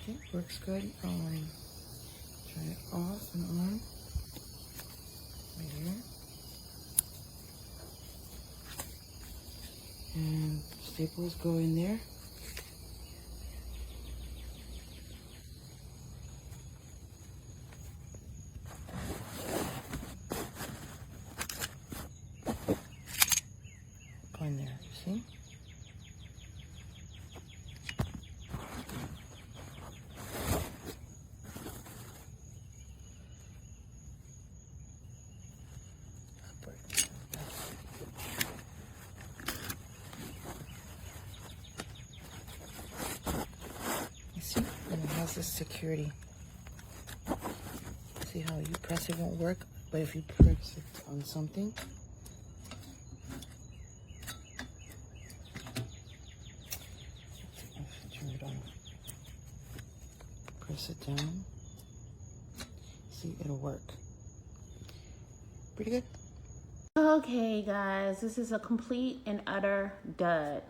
Okay, works good. Turn it off and on. Right here. And staples go in there. Go in there, see? And it has this security. See how you press it won't work, but if you press it on something, turn it on. Press it down. See, it'll work. Pretty good. Okay, guys, this is a complete and utter dud.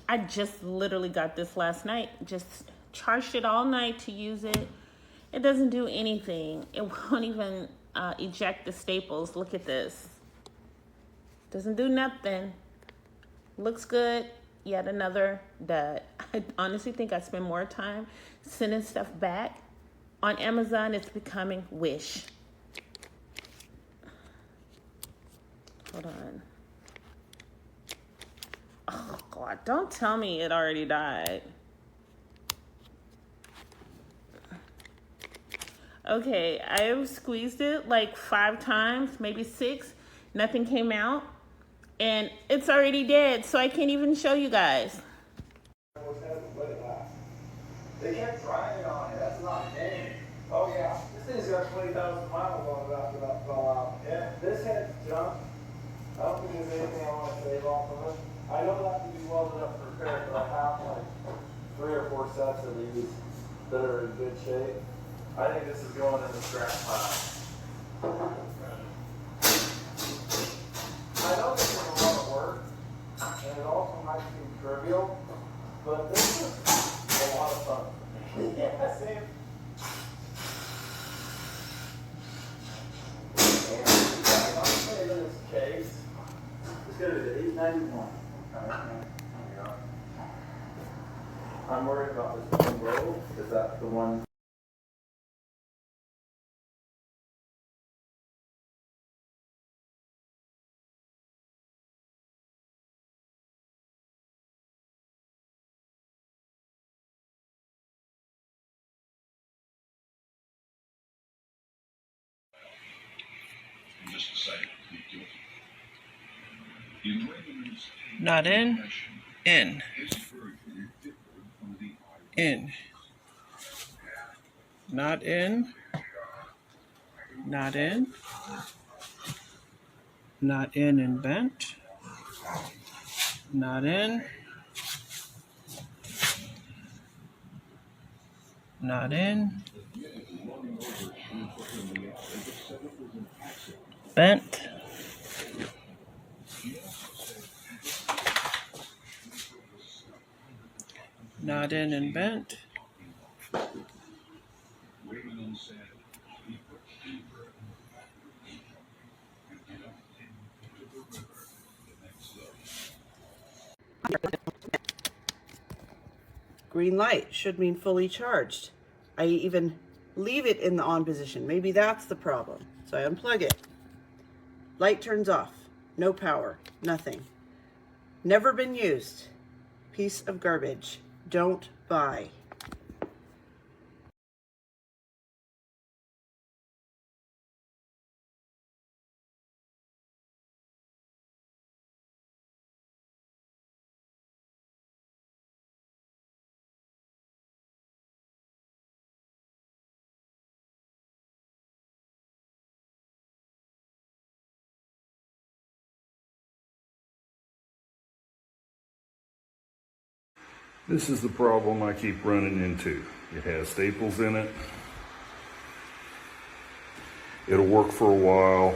I just literally got this last night. Just charged it all night to use it. It doesn't do anything. It won't even eject the staples. Look at this. Doesn't do nothing. Looks good. Yet another dud. I honestly think I spend more time sending stuff back. On Amazon, it's becoming Wish. Hold on. Oh, God. Don't tell me it already died. Okay, I've squeezed it like 5 times, maybe 6. Nothing came out. And it's already dead, so I can't even show you guys. They kept trying it on it. That's not a game. Oh, yeah. This thing's got 20,000 miles on it after that fell out. Yeah. This head's junk. I don't think there's anything I want to save off of it. I know that can be welded up for repair, but I have like 3 or 4 sets of these that are in good shape. I think this is going in the scrap pile. I know this is a lot of work, and it also might seem trivial, but this is a lot of fun. Yeah, same. And I'll say that this case is going to be $8.91. I'm worried about this one roll, because that's the one. Not in. In. In. Not in. Not in. Not in and bent. Not in. Not in. Bent. Not in and bent. Green light should mean fully charged. I even leave it in the on position. Maybe that's the problem. So I unplug it. Light turns off. No power. Nothing. Never been used. Piece of garbage. Don't buy. This is the problem I keep running into. It has staples in it. It'll work for a while,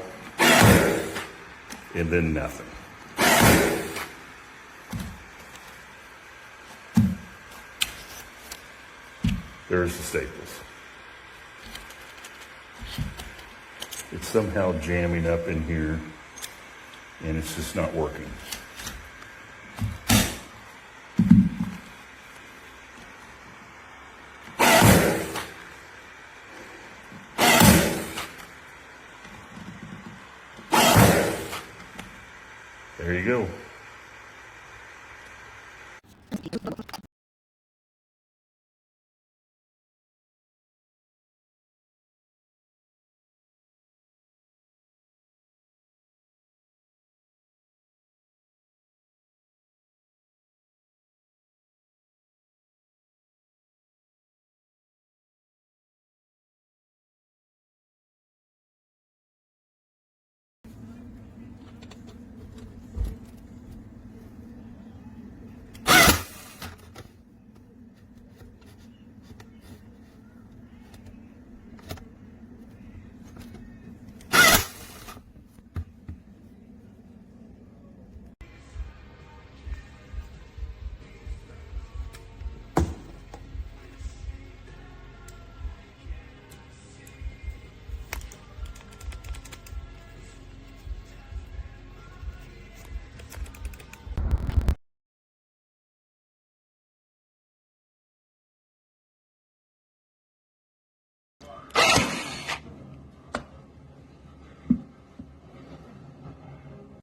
and then nothing. There's the staples. It's somehow jamming up in here, and it's just not working. There you go.